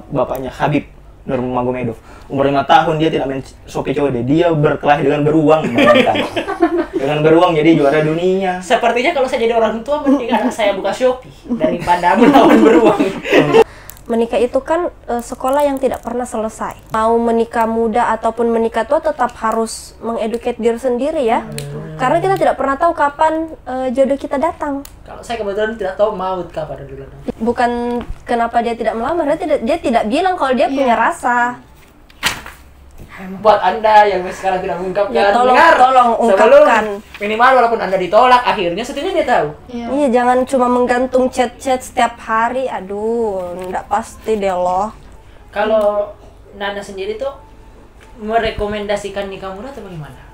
bapaknya Habib Nurmagomedov. Umur 5 tahun dia tidak main Shopee COD, dia berkelahi dengan beruang. Dengan beruang jadi juara dunia. Sepertinya kalau saya jadi orang tua mending anak saya buka Shopee daripada melawan beruang. Menikah itu kan sekolah yang tidak pernah selesai. Mau menikah muda ataupun menikah tua tetap harus mengeduket diri sendiri ya. Karena kita tidak pernah tahu kapan jodoh kita datang. Kalau saya kebetulan tidak tahu maut kapan dulu. Bukan kenapa dia tidak melamar, dia tidak bilang kalau dia punya rasa. Buat Anda yang sekarang tidak mengungkapkan, Ya, tolong sebelum ungkapkan. minimal walaupun Anda ditolak, akhirnya setidaknya dia tahu. Iya, jangan cuma menggantung chat-chat setiap hari. Aduh, nggak pasti deh loh. Kalau Nana sendiri tuh merekomendasikan nikah muda atau bagaimana?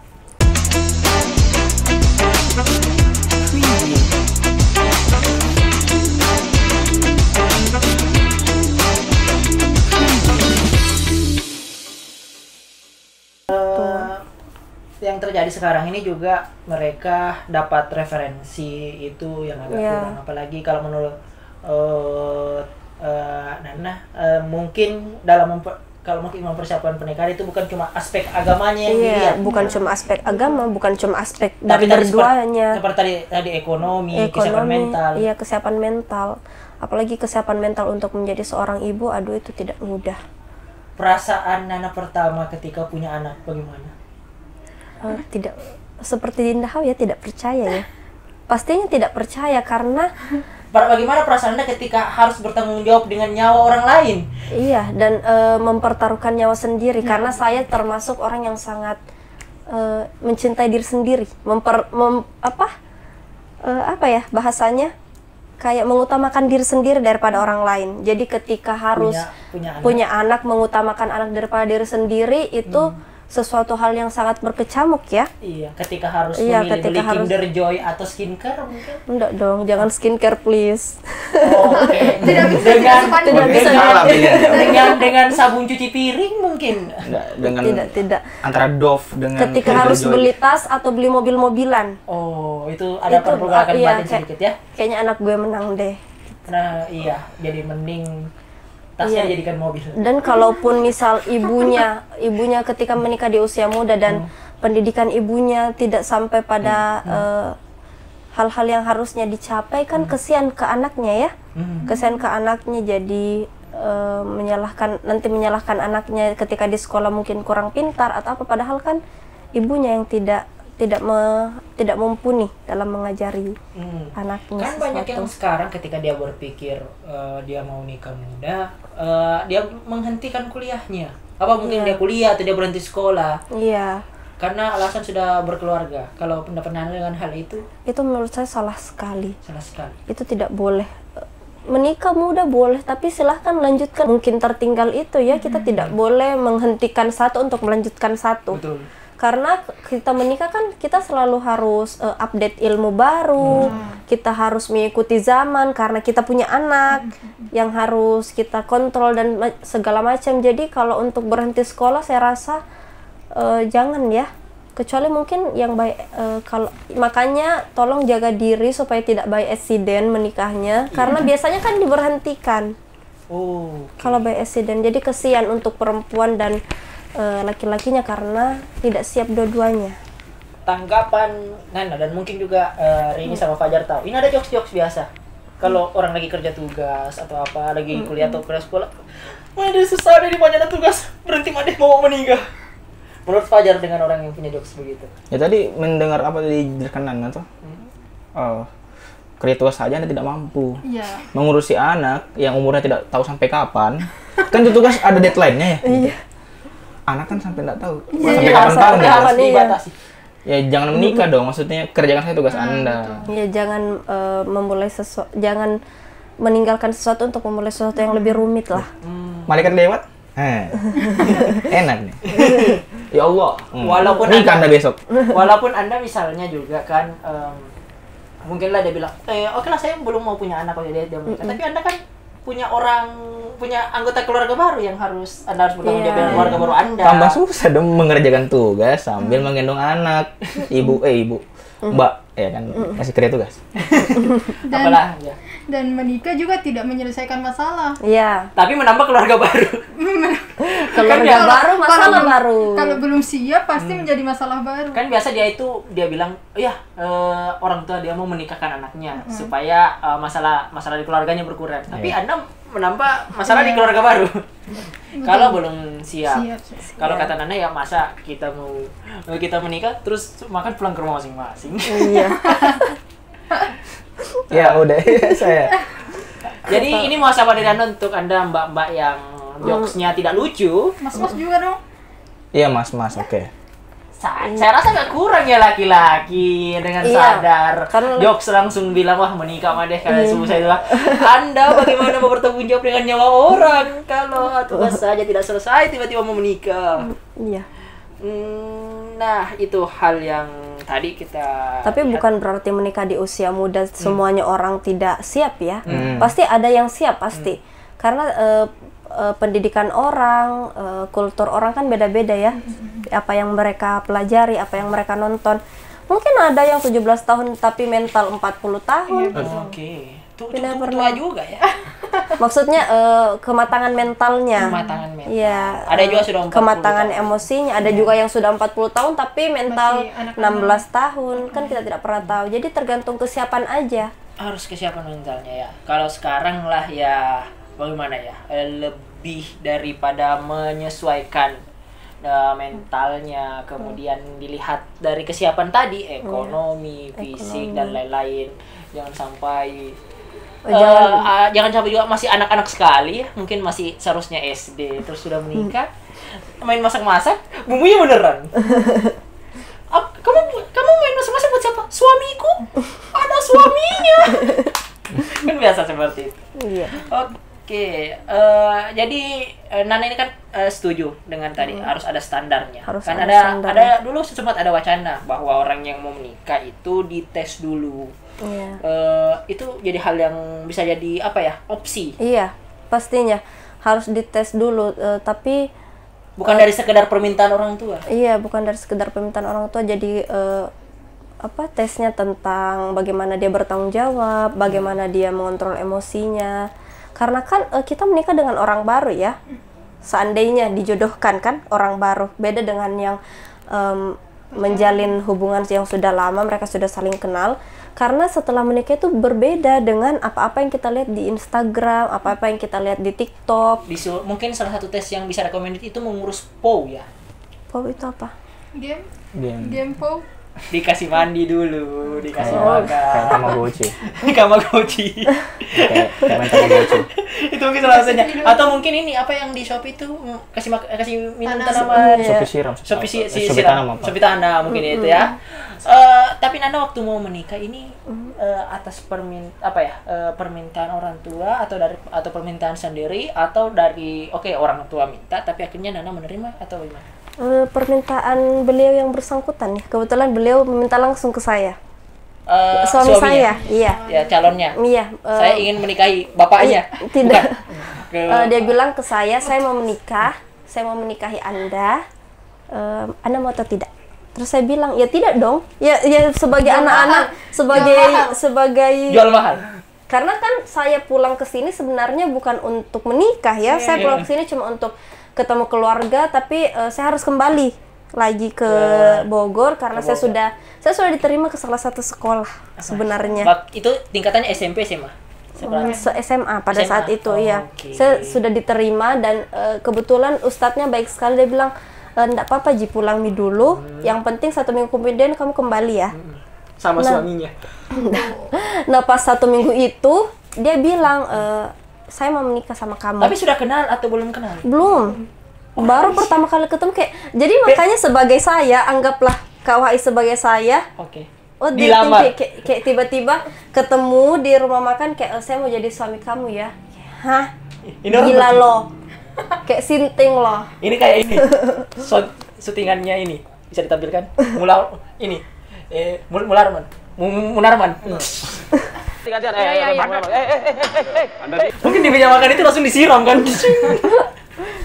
Yang terjadi sekarang ini juga mereka dapat referensi itu yang agak kurang, apalagi kalau menurut Nana mungkin kalau mungkin mempersiapkan pernikahan itu bukan cuma aspek agamanya yang dilihat, bukan cuma aspek agama, bukan cuma aspek dari berduanya. Seperti tadi ekonomi, kesiapan mental. Iya, kesiapan mental. Apalagi kesiapan mental untuk menjadi seorang ibu, aduh itu tidak mudah. Perasaan Nana pertama ketika punya anak bagaimana? Tidak seperti Dinda Haw ya, tidak percaya ya. Pastinya tidak percaya karena bagaimana perasaan Anda ketika harus bertanggung jawab dengan nyawa orang lain? Iya, dan mempertaruhkan nyawa sendiri karena saya termasuk orang yang sangat mencintai diri sendiri. Apa ya bahasanya? Kayak mengutamakan diri sendiri daripada orang lain. Jadi ketika harus punya anak, mengutamakan anak daripada diri sendiri itu sesuatu hal yang sangat berkecamuk ya. Iya, ketika harus memilih beli Kinder Joy atau skincare mungkin? Enggak dong, jangan skincare please. Oh, okay. Tidak bisa dengan sabun cuci piring mungkin? Tidak. Antara Dove dengan ketika harus beli tas atau beli mobil-mobilan. Oh, itu ada perbuatan batin sedikit ya? Kayaknya anak gue menang deh. Nah, iya, jadi mending tasnya dijadikan mobil. Dan kalaupun misal ibunya ketika menikah di usia muda dan pendidikan ibunya tidak sampai pada hal-hal yang harusnya dicapai, kan kesian ke anaknya ya. Kesian ke anaknya, jadi menyalahkan anaknya ketika di sekolah mungkin kurang pintar atau apa, padahal kan ibunya yang tidak mumpuni dalam mengajari anaknya. Kan banyak yang sekarang ketika dia berpikir dia mau nikah muda, dia menghentikan kuliahnya. Apa mungkin dia kuliah atau dia berhenti sekolah? Iya. Karena alasan sudah berkeluarga. Kalau pendapat Nana dengan hal itu? Itu menurut saya salah sekali. Salah sekali. Itu tidak boleh. Menikah muda boleh, tapi silahkan lanjutkan. Mungkin tertinggal itu ya, kita tidak boleh menghentikan satu untuk melanjutkan satu. Betul. Karena kita menikah kan kita selalu harus update ilmu baru, kita harus mengikuti zaman karena kita punya anak yang harus kita kontrol dan segala macam. Jadi kalau untuk berhenti sekolah saya rasa jangan ya, kecuali mungkin yang baik. Makanya tolong jaga diri supaya tidak by accident menikahnya, karena biasanya kan diberhentikan. Kalau by accident, jadi kesian untuk perempuan dan laki-lakinya karena tidak siap dua-duanya. Tanggapan Nana dan mungkin juga Rini sama Fajar tahu, ini ada jokes-jokes biasa kalau orang lagi kerja tugas atau apa, lagi kuliah atau kuliah sekolah, dia susah deh banyak tugas, berhenti mah deh mau menikah. Menurut Fajar dengan orang yang punya jokes begitu? Ya tadi mendengar apa dijelaskan Nana tuh, kerja tugas saja Anda tidak mampu, mengurusi anak yang umurnya tidak tahu sampai kapan, kan itu tugas ada deadline-nya ya. Anak kan sampai nggak tahu sampai kapan tahun ya, harus dibatasi. Ya jangan menikah dong, maksudnya kerjakan saja tugas Anda. Ya jangan jangan meninggalkan sesuatu untuk memulai sesuatu yang lebih rumit lah. Malaikat lewat, enak nih. Ya Allah, walaupun nikah Anda besok. Walaupun Anda misalnya juga kan mungkinlah dia bilang, oke lah saya belum mau punya anak, dia menikah. Tapi Anda kan punya anggota keluarga baru yang Anda harus bertanggung jawab dengan keluarga baru Anda. Tambah susah dong mengerjakan tugas sambil menggendong anak. Mbak, ya kan kasih kerja tugas. Apalah ya. Dan menikah juga tidak menyelesaikan masalah. Iya. Tapi menambah keluarga baru. Keluarga baru, masalah baru. Kalau belum siap pasti menjadi masalah baru. Kan biasa dia bilang, ya orang tua dia mau menikahkan anaknya supaya masalah di keluarganya berkurang. Tapi Anda menambah masalah di keluarga baru. Kalau belum siap. Kalau kata Nana ya masa kita menikah terus makan pulang ke rumah masing-masing. Iya. Ya udah saya. Jadi ini muhasabah dari Anda untuk Anda mbak-mbak yang jokesnya tidak lucu. Mas-mas juga dong. Iya mas, oke. Saya rasa nggak kurang ya laki-laki dengan sadar jokes langsung bilang wah menikah mah deh karena saya bilang Anda bagaimana mau bertanggung jawab dengan nyawa orang kalau tugas saja tidak selesai tiba-tiba mau menikah. Iya. Nah itu hal yang tadi kita. Tapi bukan berarti menikah di usia muda semuanya orang tidak siap ya. Pasti ada yang siap pasti. Karena pendidikan orang, kultur orang kan beda-beda ya. Apa yang mereka pelajari, apa yang mereka nonton. Mungkin ada yang 17 tahun tapi mental 40 tahun. Oke. Tidak pernah juga ya. Maksudnya kematangan mentalnya. Kematangan mental. Iya. Ada juga sudah 40 kematangan tahun. Emosinya, ada juga yang sudah 40 tahun tapi mental 16 tahun. Kan kita tidak pernah tahu. Jadi tergantung kesiapan aja. Harus kesiapan mentalnya ya. Kalau sekarang lah ya bagaimana ya? Lebih daripada menyesuaikan mentalnya, kemudian dilihat dari kesiapan tadi, ekonomi, fisik dan lain-lain. Jangan sampai jangan sampai juga masih anak-anak sekali, mungkin masih seharusnya SD terus sudah menikah, main masak-masak, bumbunya beneran. Kamu main masak-masak buat siapa? Suamiku, ada suaminya. Kan biasa seperti itu. Iya. Oke, jadi Nana ini kan setuju dengan tadi harus ada standarnya. Kan ada dulu sempat ada wacana bahwa orang yang mau menikah itu dites dulu. Iya. Itu jadi hal yang bisa jadi apa ya, opsi. Iya, pastinya harus dites dulu. Tapi bukan dari sekedar permintaan orang tua. Iya, bukan dari sekedar permintaan orang tua. Jadi tesnya tentang bagaimana dia bertanggung jawab, bagaimana dia mengontrol emosinya. Karena kan kita menikah dengan orang baru ya. Seandainya dijodohkan kan orang baru, beda dengan yang menjalin hubungan yang sudah lama, mereka sudah saling kenal. Karena setelah menikah itu berbeda dengan apa-apa yang kita lihat di Instagram, apa-apa yang kita lihat di TikTok. Mungkin salah satu tes yang bisa recommended itu mengurus POW ya. POW itu apa? Game POW. Dikasih mandi dulu, dikasih makan. Kayak Tamagotchi. Tamagotchi. Kayak main Tamagotchi. Itu mungkin salah satunya. Atau mungkin ini apa yang di Shopee itu kasih minum tanaman. Shopee tanam apa? Shopee tanam mungkin itu ya. Tapi Nana waktu mau menikah ini atas permintaan orang tua atau permintaan sendiri atau dari orang tua minta tapi akhirnya Nana menerima atau gimana? Permintaan beliau yang bersangkutan ya. Kebetulan beliau meminta langsung ke saya. Suami suaminya? saya, iya. Ya, calonnya. Iya. Saya ingin menikahi bapaknya. Tidak. Dia bilang ke saya mau menikah, saya mau menikahi Anda. Anda mau atau tidak? Terus saya bilang, ya tidak dong. Ya sebagai anak-anak, sebagai jual mahal. Karena kan saya pulang ke sini sebenarnya bukan untuk menikah ya. Saya pulang ke sini cuma untuk ketemu keluarga, tapi saya harus kembali lagi ke Bogor karena saya sudah diterima ke salah satu sekolah sebenarnya. Itu tingkatannya SMP SMA? SMA pada saat itu ya. Saya sudah diterima dan kebetulan ustadznya baik sekali, dia bilang enggak apa-apa Ji, pulang dulu. Yang penting 1 minggu kemudian kamu kembali ya. Sama suaminya. Nah pas 1 minggu itu dia bilang saya mau menikah sama kamu. Tapi sudah kenal atau belum kenal? Belum. Baru pertama kali ketemu kayak. Jadi makanya sebagai saya, anggaplah Kak Wahai sebagai saya. Oke. Oh, dilamar. Kayak tiba-tiba ketemu di rumah makan kayak saya mau jadi suami kamu ya. Hah? Gila lo. Kayak sinting lo. Ini kayak ini. Syutingannya ini bisa ditampilkan. Munarman. Gantian. Mungkin di meja makan itu langsung disiram kan.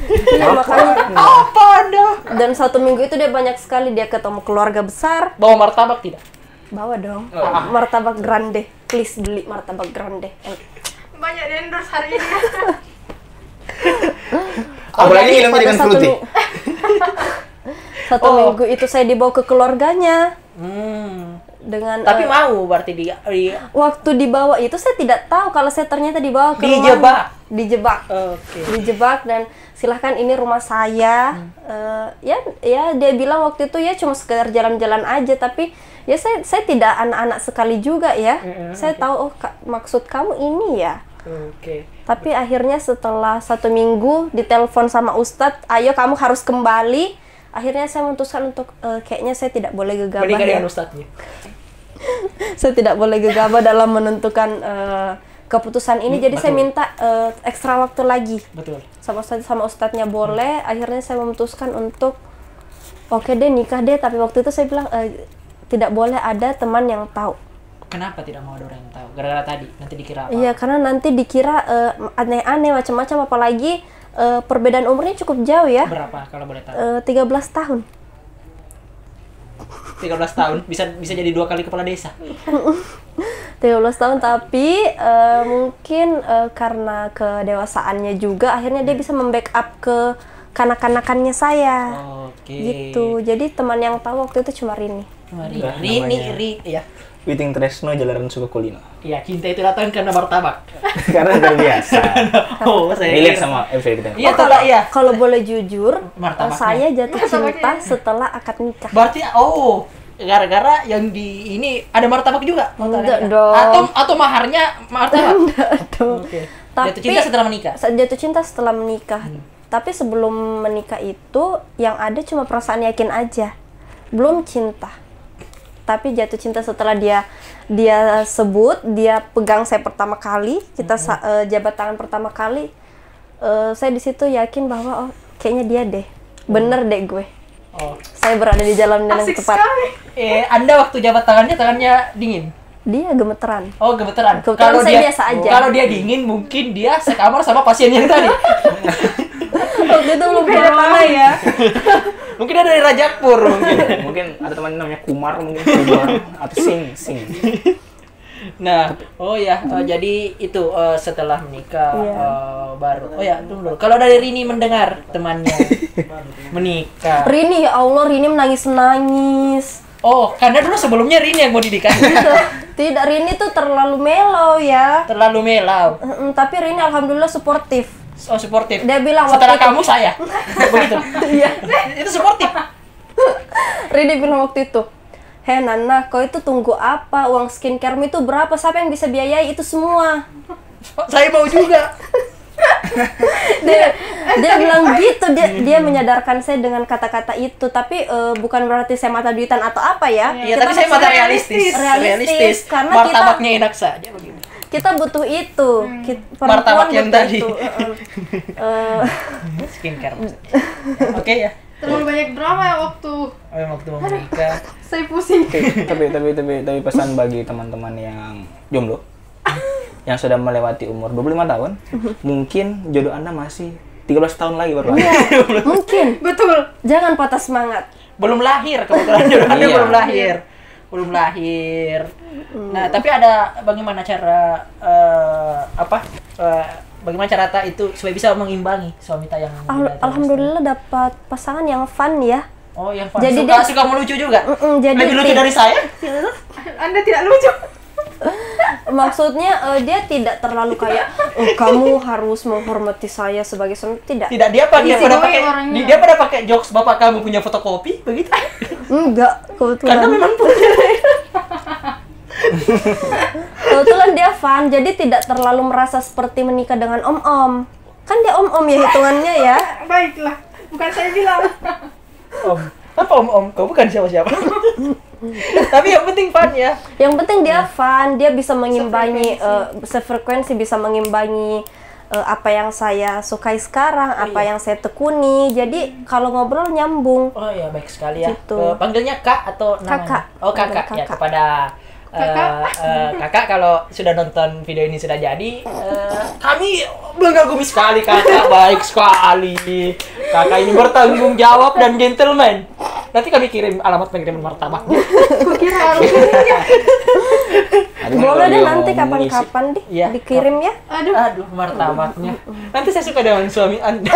Iya makanya. Apa Anda? Dan 1 minggu itu dia banyak sekali dia ketemu keluarga besar. Bawa martabak tidak? Bawa dong. Martabak grande. Please beli martabak grande. Banyak di endorse hari ini. Apalagi minumnya dengan pada fruity. Satu minggu itu saya dibawa ke keluarganya. Dengan Tapi mau berarti waktu dibawa itu saya tidak tahu kalau saya ternyata dibawa ke dijebak. Oke. Dijebak dan silahkan ini rumah saya. Ya dia bilang waktu itu ya cuma sekedar jalan-jalan aja, tapi ya saya tidak anak-anak sekali juga ya. Saya tahu maksud kamu ini ya. Oke. Tapi akhirnya setelah 1 minggu ditelepon sama Ustadz, ayo kamu harus kembali. Akhirnya saya memutuskan untuk kayaknya saya tidak boleh gegabah Menikah ya. dengan Ustadznya. Saya tidak boleh gegabah dalam menentukan keputusan ini. Jadi saya minta ekstra waktu lagi. Betul. Sama Ustadznya boleh. Akhirnya saya memutuskan untuk oke deh nikah deh. Tapi waktu itu saya bilang tidak boleh ada teman yang tahu. Kenapa tidak mau ada orang yang tahu? Gara-gara tadi nanti dikira apa? Iya, karena nanti dikira aneh-aneh macam-macam, apalagi perbedaan umurnya cukup jauh ya. Berapa kalau boleh tahu? 13 tahun. 13 tahun bisa jadi 2 kali kepala desa. 13 tahun, tapi mungkin karena kedewasaannya juga akhirnya dia bisa membackup ke kanak-kanakannya saya. Oke. Gitu. Jadi teman yang tahu waktu itu cuma Rini. Rini ya. Witing Tresno Jalaran Suka Kulino. Iya, cinta itu datang karena martabak. Karena terbiasa. Oh, saya Relate sama episode kita. Iya, kalau iya. Kalau boleh jujur, Martabaknya. saya jatuh cinta setelah akad nikah. Berarti gara-gara yang di ini ada martabak juga. Enggak dong. Atau maharnya martabak. Enggak dong. Oke. Tapi Jatuh cinta setelah menikah. Jatuh cinta setelah menikah. Tapi sebelum menikah itu yang ada cuma perasaan yakin aja. Belum cinta. Tapi jatuh cinta setelah dia sebut, dia pegang saya pertama kali, kita jabat tangan pertama kali, saya di situ yakin bahwa kayaknya dia deh, bener deh gue. Saya berada di jalan yang tepat. Anda waktu jabat tangannya dingin? Dia gemeteran. Oh, gemeteran. Kalau saya biasa aja. Kalau dia dingin mungkin dia sekamar sama pasien yang tadi. Waktu itu belum punya tangan ya. Mungkin ada dari Rajakpur mungkin ada teman namanya Kumar atau Sing. Nah, jadi itu setelah menikah baru. Tunggu dulu. Kalau dari Rini mendengar temannya menikah. Rini, ya Allah, Rini menangis. Oh, karena dulu sebelumnya Rini yang mau didikan. Tidak, Rini tuh terlalu melau ya. Terlalu melau. Tapi Rini alhamdulillah suportif. Oh, suportif. Dia bilang setelah waktu kamu saya. Begitu. Iya. Itu suportif. Rini bilang waktu itu, "Hei Nana, kau itu tunggu apa? Uang skincare-mu itu berapa? Siapa yang bisa biayai itu semua?" Saya mau juga. dia bilang gitu, dia menyadarkan saya dengan kata-kata itu, tapi bukan berarti saya mata duitan atau apa ya. Iya, tapi saya mata realistis. Karena martabaknya enak saja begitu. Kita butuh itu. Martabak yang tadi. Skincare. Oke ya. Terlalu banyak drama ya waktu mau menikah. Saya pusing. Tapi pesan bagi teman-teman yang jomblo yang sudah melewati umur 25 tahun, mungkin jodoh Anda masih 13 tahun lagi baru. Iya, mungkin. Betul. Jangan patah semangat. Belum lahir kebetulan jodoh Anda belum lahir. Nah, tapi ada bagaimana cara bagaimana cara itu supaya bisa mengimbangi suami yang Alhamdulillah dapat pasangan yang fun ya. Oh, yang fun. Jadi suka melucu juga. Jadi lebih lucu dari saya. Anda tidak lucu. Maksudnya dia tidak terlalu kayak kamu harus menghormati saya sebagai suami, tidak. Tidak, dia pada pakai jokes bapak kamu punya fotokopi begitu. Enggak, kebetulan. Karena memang punya. Kebetulan dia fun, jadi tidak terlalu merasa seperti menikah dengan om-om. Kan dia om-om ya hitungannya ya. Baiklah, bukan saya bilang. Om. Apa om-om? Kau bukan siapa-siapa. Tapi yang penting fun ya. Yang penting dia fun, dia bisa mengimbangi sefrekuensi, bisa mengimbangi apa yang saya sukai sekarang, apa yang saya tekuni. Jadi kalau ngobrol nyambung. Oh ya, baik sekali ya. Gitu. Panggilnya Kak atau namanya? Kakak. Oh, Kakak. Ya, kepada Kakak kalau sudah nonton video ini sudah jadi, kami mengagumi sekali Kakak, baik sekali. Kakak ini bertanggung jawab dan gentleman. Nanti kami kirim alamat pengiriman martabak. Kira Boleh deh nanti kapan-kapan deh Iya. dikirim ya. Aduh, martabaknya. Nanti saya suka dengan suami Anda.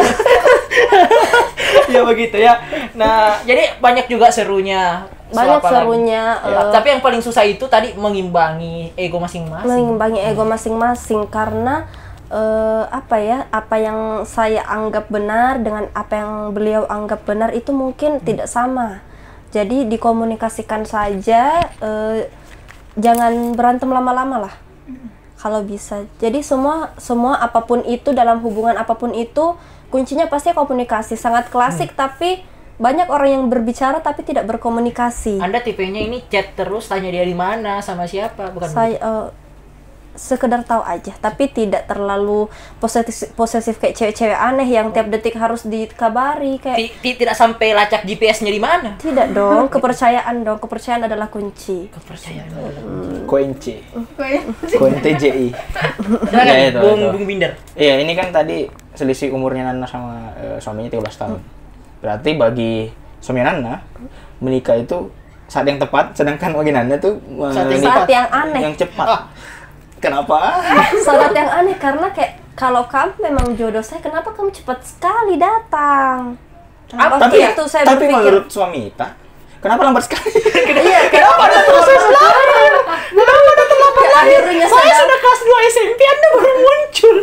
Ya begitu ya. Nah, jadi banyak juga serunya. Banyak Apalagi. serunya. Tapi yang paling susah itu tadi mengimbangi ego masing-masing. Mengimbangi ego masing-masing karena apa yang saya anggap benar dengan apa yang beliau anggap benar itu mungkin tidak sama. Jadi dikomunikasikan saja, jangan berantem lama-lama lah kalau bisa. Jadi semua apapun itu dalam hubungan apapun itu kuncinya pasti komunikasi. Sangat klasik tapi banyak orang yang berbicara tapi tidak berkomunikasi. Anda tipenya ini chat terus, tanya dia di mana, sama siapa, bukan? Saya sekedar tahu aja, tapi tidak terlalu posesif kayak cewek-cewek aneh yang tiap detik harus dikabari kayak. Tidak sampai lacak GPS-nya di mana? Tidak dong, kepercayaan dong. Kepercayaan adalah kunci. Kepercayaan. Koinci. Koin TJI. Jangan, Ya, itu. Bung Binder. Iya, ini kan tadi selisih umurnya Nana sama suaminya 13 tahun. Berarti bagi suami Nana menikah itu saat yang tepat, sedangkan bagi Nana tuh Saat yang aneh. yang cepat. Kenapa? Saat yang aneh karena kayak kalau kamu memang jodoh saya, kenapa kamu cepat sekali datang? Waktu itu saya tapi berpikir, menurut suami Ita, kenapa lambat sekali? iya, kenapa ada proses lama? Akhirnya Saya sudah kelas 2 SMP, Anda baru muncul.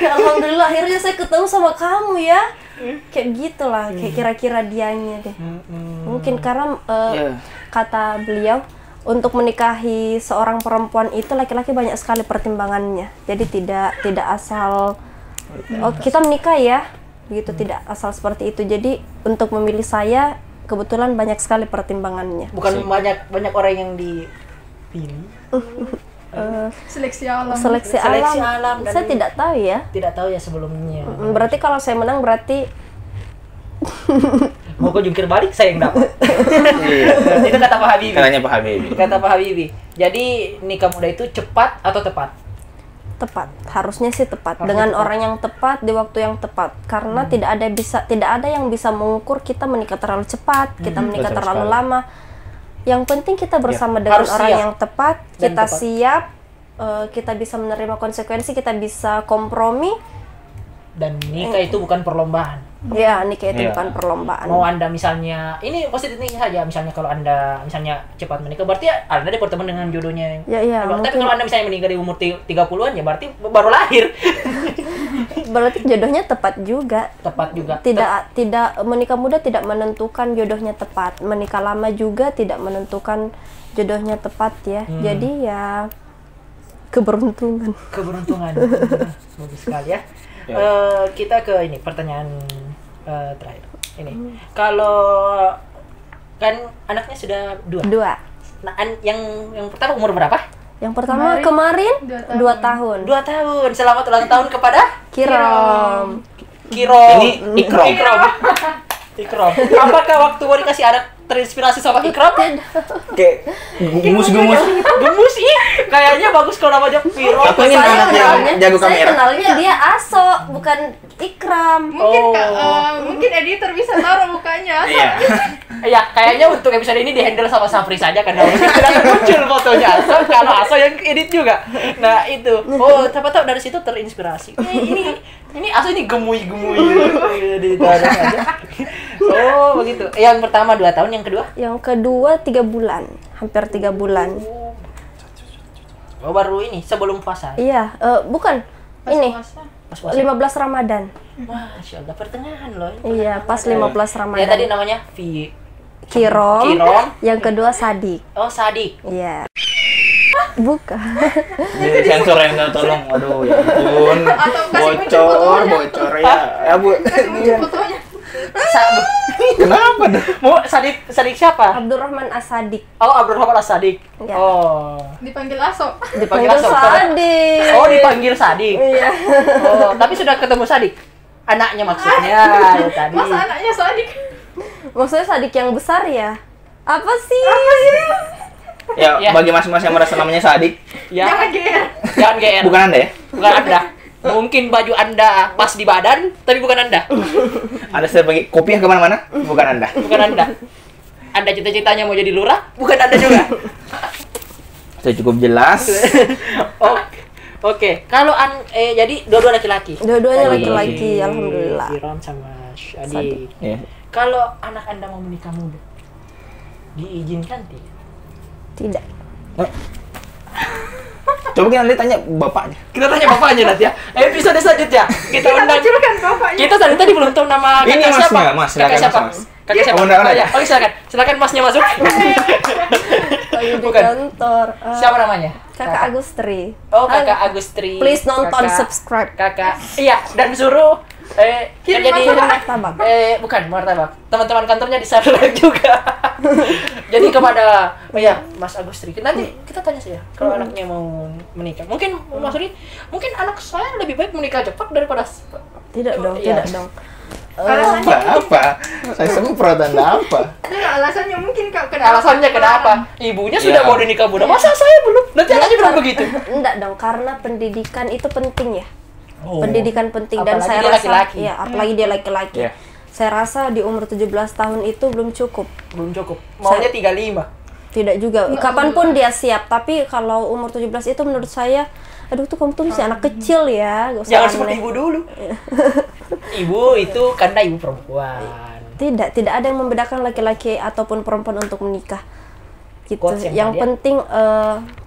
Alhamdulillah akhirnya saya ketemu sama kamu ya. Kayak gitulah, kayak kira-kira dianya deh. Mungkin karena kata beliau, untuk menikahi seorang perempuan itu laki-laki banyak sekali pertimbangannya. Jadi tidak asal kita menikah ya, begitu, tidak asal seperti itu. Jadi untuk memilih saya kebetulan banyak sekali pertimbangannya. Bukan banyak orang yang dipilih. seleksi alam. Seleksi alam. dan Saya tidak tahu ya. Tidak tahu ya sebelumnya. Berarti kalau saya menang berarti Mau kau jungkir balik, saya yang dapat. Itu kata Pak Habibie. Katanya Pak Habibie. Kata Pak Habibie. Jadi nikah muda itu cepat atau tepat? tepat, harusnya sih tepat, dengan orang yang tepat di waktu yang tepat, karena tidak ada yang bisa mengukur kita menikah terlalu cepat, kita menikah betul terlalu sekali. lama. Yang penting kita bersama dengan harus orang siap. yang tepat, Dan kita tepat. siap, kita bisa menerima konsekuensi, kita bisa kompromi. Dan nikah itu bukan perlombaan. Ya, nikah itu Iya. bukan perlombaan. Mau Anda misalnya, ini positifnya saja, misalnya kalau Anda misalnya cepat menikah, berarti Anda berteman dengan jodohnya. Ya, Tapi mungkin kalau Anda misalnya meninggal di umur 30-an, ya berarti baru lahir. berarti jodohnya tepat juga. Tepat juga. Tidak menikah muda tidak menentukan jodohnya tepat, menikah lama juga tidak menentukan jodohnya tepat ya. Jadi ya keberuntungan. Keberuntungan. Bagus sekali ya. Kita ke ini pertanyaan terakhir. Ini kalau kan anaknya sudah 2. Nah, yang pertama umur berapa? Yang pertama kemarin 2 tahun. 2 tahun. Selamat ulang tahun kepada Kirom. Kirom. Ini Ikrom. Ikrom. Apakah waktu mau dikasih anak terinspirasi sama Ikrom? Kayak gemus-gemus. Gemus ih. Kayaknya bagus kalau namanya Kirom. Aku ingin anak yang jago Saya kamera. kenalnya dia Aso, bukan Ikram. Mungkin Oh. mungkin editor bisa taruh mukanya. Iya. Ya, kayaknya untuk episode ini di-handle sama Safri saja karena mungkin tidak muncul fotonya Aso, kalau Aso yang edit juga. Nah, itu. Oh, siapa tahu dari situ terinspirasi. Ini Aso ini gemuy-gemuy gitu. Ditaruh aja. Oh, begitu. Yang pertama 2 tahun, yang kedua? Yang kedua 3 bulan, hampir 3 bulan. Oh, baru ini sebelum puasa. Iya, bukan. Ini Pas puasa. 15 Ramadan. Masya Allah, pertengahan loh. Iya, pas 15 Ya Ramadan. tadi namanya Kirom. Kirom. Yang kedua Sadik. Oh, Sadik. Iya. Bukan. Jadi sensor yang tolong. Aduh, ya ampun. Atau kasih muncul fotonya. Bocor ya. Ya, Bu. Muncul fotonya. Kenapa dah? Mau Sadik siapa? Abdurrahman As-Sadik. Oh, Abdurrahman As-Sadik. Ya. Oh. Dipanggil Aso. Dipanggil Aso. Sadik. Oh, dipanggil Sadik. Iya. Oh, tapi sudah ketemu Sadik. Anaknya maksudnya ya tadi. Masa anaknya Sadik? Maksudnya Sadik yang besar ya? Apa sih? Ya, Ya. bagi mas-mas yang merasa namanya Sadik, Ya. Jangan GR. Jangan GR. bukan Anda ya? Bukan Anda. Mungkin baju Anda pas di badan, tapi bukan Anda. Anda sudah bagi kopiah kemana-mana, bukan Anda. Bukan Anda. Anda cita-citanya mau jadi lurah? Bukan Anda juga. Sudah cukup jelas. Oke. Kalau jadi dua-dua laki-laki. Dua-duanya laki-laki, alhamdulillah. Firon sama Syadi. Iya. Kalau anak Anda mau menikah muda, diizinkan tidak? Tidak. Coba kita nanti tanya bapaknya. Kita tanya bapaknya nanti ya. Episode selanjutnya kita undang. Kan bapaknya. Kita tadi belum tahu nama Ini kakak siapa. Mas, silakan Kakak siapa? Mas. Kakak siapa? Undang. Ya. Silakan Masnya masuk. Lagi di Bukan. kantor. Siapa namanya? Kakak Agustri. Oh, Kakak Agustri. Please nonton, subscribe. Kakak. Iya, dan suruh Kirim jadi martabak. bukan martabak. Teman-teman kantornya di Sarlek juga. Jadi kepada Mas Agustri. Nanti kita tanya saja kalau anaknya mau menikah. Mungkin Mas Uri, mungkin anak saya lebih baik menikah cepat daripada Tidak dong, Iya. tidak dong. Apa? Saya semprot Anda apa? Alasannya mungkin alasannya kenapa? Ibunya sudah mau dinikah muda. Masa saya belum? Nanti anaknya belum begitu. Enggak dong, karena pendidikan itu penting ya. Oh. Pendidikan penting dan Apalagi saya dia rasa laki-laki. ya, apalagi dia laki-laki. Iya. Saya rasa di umur 17 tahun itu belum cukup. Belum cukup. Maunya 35. Tidak juga. Kapanpun dia siap, tapi kalau umur 17 itu menurut saya aduh tuh kamu tuh masih anak kecil ya. Gak usah Jangan aneh. seperti ibu dulu. Ibu itu karena ibu perempuan. Tidak ada yang membedakan laki-laki ataupun perempuan untuk menikah. Gitu. Quotes yang Yang tadi, penting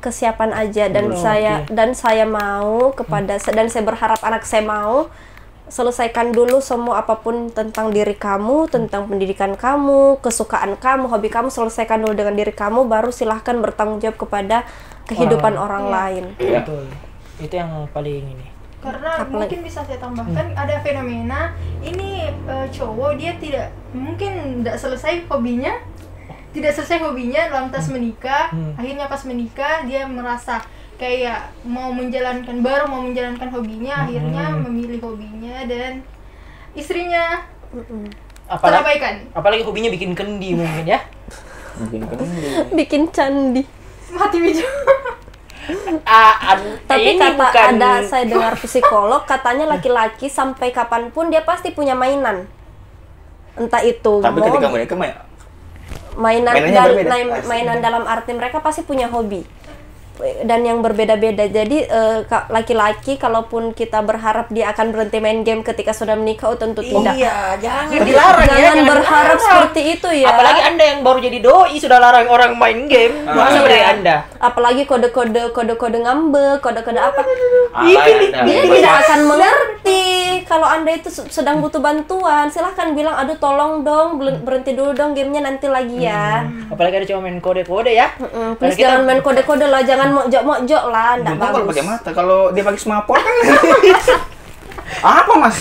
kesiapan aja dan saya mau kepada dan saya berharap anak saya mau selesaikan dulu semua apapun tentang diri kamu, tentang pendidikan kamu, kesukaan kamu, hobi kamu, selesaikan dulu dengan diri kamu, baru silahkan bertanggung jawab kepada kehidupan orang lain. Betul. Itu yang paling ini. Karena mungkin bisa saya tambahkan ada fenomena ini cowok dia tidak selesai hobinya lantas menikah. Akhirnya pas menikah dia merasa kayak mau menjalankan hobinya, akhirnya memilih hobinya dan istrinya terabaikan. Apalagi hobinya bikin kendi mungkin ya. Bikin candi. Mati biju. Tapi ini kata bukan- ada saya dengar psikolog katanya laki-laki sampai kapanpun dia pasti punya mainan. Entah itu Tapi mau ketika mereka mainan dalam arti mereka pasti punya hobi dan yang berbeda-beda. Jadi laki-laki kalaupun kita berharap dia akan berhenti main game ketika sudah menikah, tentu tidak. Iya, jangan dilarang ya. Jangan berharap seperti itu ya. Apalagi Anda yang baru jadi doi sudah larang orang main game. Masa dari Anda? Apalagi kode-kode ngambek, kode-kode apa. Dia Anda. tidak akan mengerti kalau Anda itu sedang butuh bantuan. Silahkan bilang, aduh tolong dong, berhenti dulu dong gamenya, nanti lagi ya. Apalagi ada cuma main kode-kode ya. Please jangan main kode-kode lah, jangan mojok-mojok lah, nggak Kalau bagus. pakai mata, kalau dia pakai smartphone kan apa mas?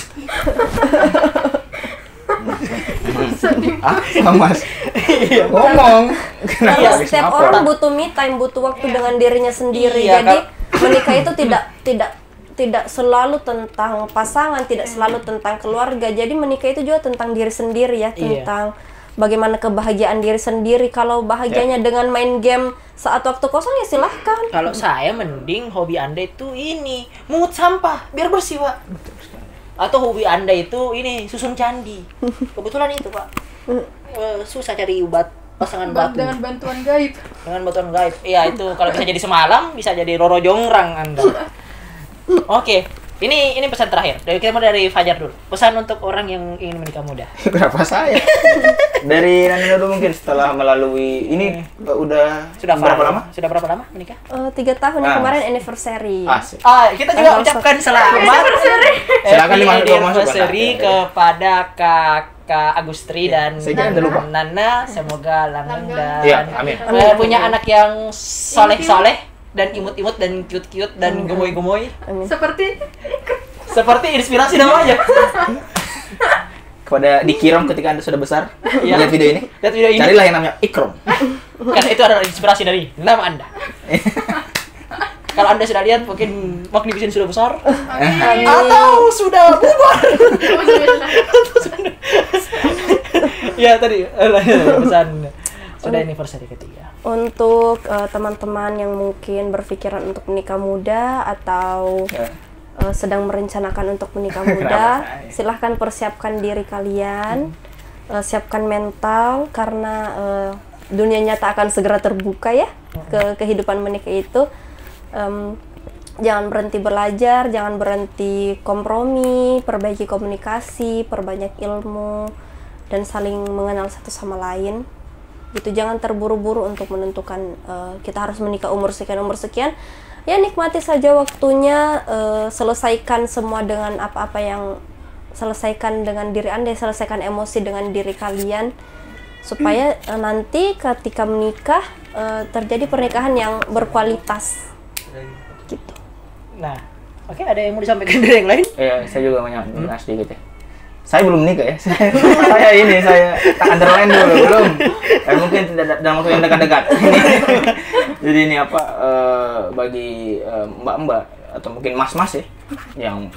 Apa mas? Ngomong. Kenapa Karena pakai setiap smartphone? orang butuh me time, butuh waktu dengan dirinya sendiri. Iya, Jadi menikah itu tidak selalu tentang pasangan, tidak selalu tentang keluarga. Jadi menikah itu juga tentang diri sendiri ya, tentang bagaimana kebahagiaan diri sendiri. Kalau bahagianya dengan main game saat waktu kosong ya silahkan. Kalau saya mending hobi Anda itu ini mungut sampah biar bersih, Pak. Atau hobi Anda itu ini susun candi. Kebetulan itu, Pak. Susah cari pasangan batu. Dengan bantuan gaib. Dengan bantuan gaib. Iya, itu kalau bisa jadi semalam, bisa jadi Roro Jongrang Anda. Oke. Ini pesan terakhir. Kita mau dari Fajar dulu. Pesan untuk orang yang ingin menikah muda. Berapa saya? Dari Nanda dulu mungkin setelah melalui ini sudah berapa lama? Sudah berapa lama menikah? 3 tahun yang kemarin anniversary. Asik. Kita juga ucapkan selamat. Silakan Happy masuk. anniversary kepada Kakak Agustri dan Saya kira Anda lupa. Nana. Semoga langgeng dan Iya, amin. punya anak yang soleh-soleh dan imut-imut dan cute-cute dan gemoy-gemoy. Seperti inspirasi namanya. Kepada Dikirom ketika Anda sudah besar, Iya. lihat video ini. Lihat video ini. Carilah yang namanya Ikrom. Karena itu adalah inspirasi dari nama Anda. Kalau Anda sudah lihat, mungkin Magnificent sudah besar. Atau sudah bubar. Ya, tadi pesan sudah anniversary ketiga. Untuk teman-teman yang mungkin berpikiran untuk menikah muda atau sedang merencanakan untuk menikah muda, silahkan persiapkan diri kalian. siapkan mental karena dunia nyata akan segera terbuka ya ke kehidupan menikah itu. Jangan berhenti belajar, jangan berhenti kompromi, perbaiki komunikasi, perbanyak ilmu, dan saling mengenal satu sama lain. Gitu, jangan terburu-buru untuk menentukan kita harus menikah umur sekian. Ya nikmati saja waktunya, selesaikan semua dengan apa-apa yang selesaikan dengan diri Anda, selesaikan emosi dengan diri kalian, supaya nanti ketika menikah terjadi pernikahan yang berkualitas. Gitu. Nah, oke, ada yang mau disampaikan dari yang lain? Ya, saya juga mau nyambung sedikit ya. Saya belum nikah ya. saya underline dulu belum. Mungkin tidak dalam waktu yang dekat-dekat. Jadi ini apa bagi mbak-mbak atau mungkin mas-mas ya yang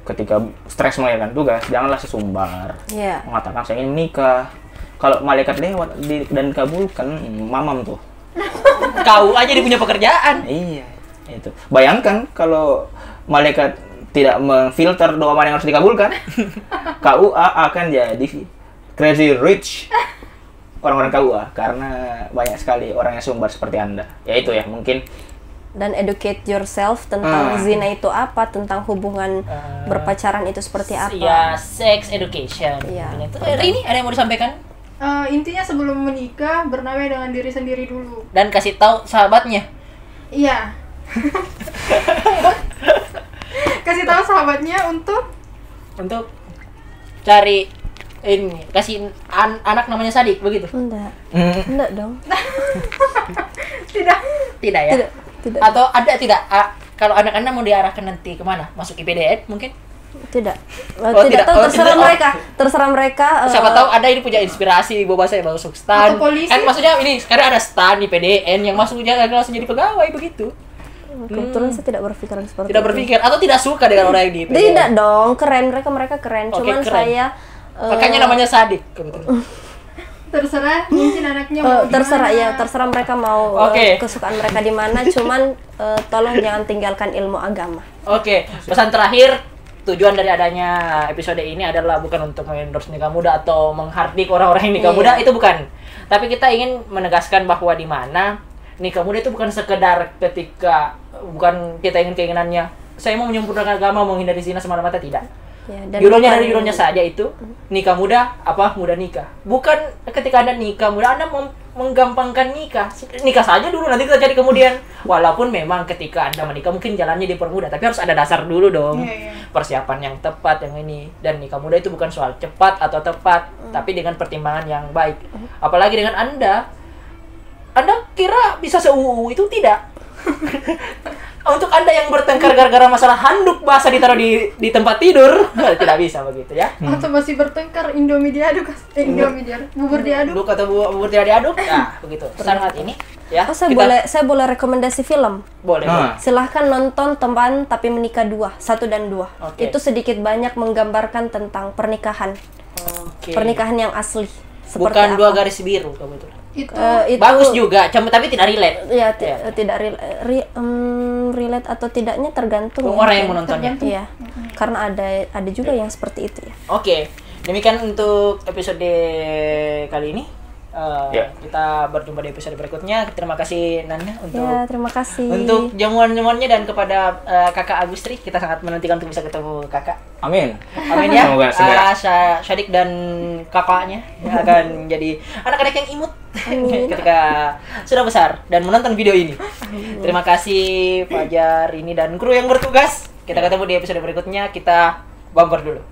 ketika stres melahirkan tugas, janganlah sesumbar. Yeah. Mengatakan saya ingin menikah. Kalau malaikat lewat dan dikabulkan, mamam tuh. Kau aja dia punya pekerjaan. Iya, itu. Bayangkan kalau malaikat tidak memfilter doa mana yang harus dikabulkan, KUA akan jadi crazy rich orang-orang KUA karena banyak sekali orang yang sumbar seperti Anda. Ya itu ya, mungkin. Dan educate yourself tentang zina itu apa, tentang hubungan berpacaran itu seperti apa. Ya, sex education. Iya. Itu ini ada yang mau disampaikan? Intinya sebelum menikah bernamai dengan diri sendiri dulu. Dan kasih tahu sahabatnya. Iya. Kasih tahu sahabatnya untuk cari ini, kasih anak namanya Sadik begitu. Enggak dong. Tidak ya. Tidak. Atau ada tidak? Kalau anak-anak mau diarahkan nanti kemana? Masuk IPDN mungkin? Tidak. Oh, tidak tahu, terserah tidak. mereka. Terserah mereka. Siapa tahu ada ini punya inspirasi bawa saya masuk stan. Atau polisi. Kan maksudnya ini sekarang ada stan di PDN yang masuknya langsung jadi pegawai begitu. Kebetulan saya tidak berpikiran seperti Tidak itu. berpikir atau tidak suka dengan orang yang di PDN. Tidak dong, keren, mereka keren. Oke, Cuman keren. saya Makanya namanya Sadik kebetulan. terserah mungkin anaknya mau terserah gimana. ya, terserah mereka mau Oke. kesukaan mereka di mana. Cuman tolong jangan tinggalkan ilmu agama. Oke, pesan terakhir, tujuan dari adanya episode ini adalah bukan untuk mengendorse nikah muda atau menghardik orang-orang yang nikah muda, itu bukan. Tapi kita ingin menegaskan bahwa di mana nikah muda itu bukan sekedar ketika bukan kita ingin keinginannya saya mau menyempurnakan agama, mau menghindari zina semata-mata, tidak. Ya, dan Dari judulnya saja itu nikah muda, muda nikah. Bukan ketika Anda nikah muda Anda menggampangkan nikah. Nikah saja dulu, nanti kita cari kemudian. Walaupun memang ketika Anda menikah mungkin jalannya dipermudah, tapi harus ada dasar dulu dong. Persiapan yang tepat yang ini. Dan nikah muda itu bukan soal cepat atau tepat, tapi dengan pertimbangan yang baik. Apalagi dengan Anda kira bisa se-UU itu tidak. Untuk Anda yang bertengkar gara-gara masalah handuk basah ditaruh di tempat tidur, tidak bisa begitu ya. Atau masih bertengkar Indomie diaduk, bubur diaduk. Bubur atau bubur tidak diaduk, nah begitu. Sangat ini ya. Oh, saya boleh rekomendasi film. Boleh. Silahkan nonton Teman Tapi Menikah 2, 1 dan 2. Oke. Itu sedikit banyak menggambarkan tentang pernikahan. Oke. Pernikahan yang asli. Seperti Bukan apa. 2 garis biru kebetulan. Itu Bagus juga, tapi tidak relate. Ya, tidak relate atau tidaknya tergantung orang yang menontonnya. Iya. Karena ada juga yang seperti itu ya. Oke, demikian untuk episode kali ini. Kita berjumpa di episode berikutnya. Terima kasih Nanda Terima kasih untuk jamuan-jamuannya, dan kepada Kakak Agustri, kita sangat menantikan untuk bisa ketemu Kakak. Amin. Amin ya. Semoga segera. Syadik dan kakaknya akan menjadi anak-anak yang imut ketika sudah besar dan menonton video ini. Terima kasih Fajar ini dan kru yang bertugas. Kita ketemu di episode berikutnya. Kita bumper dulu.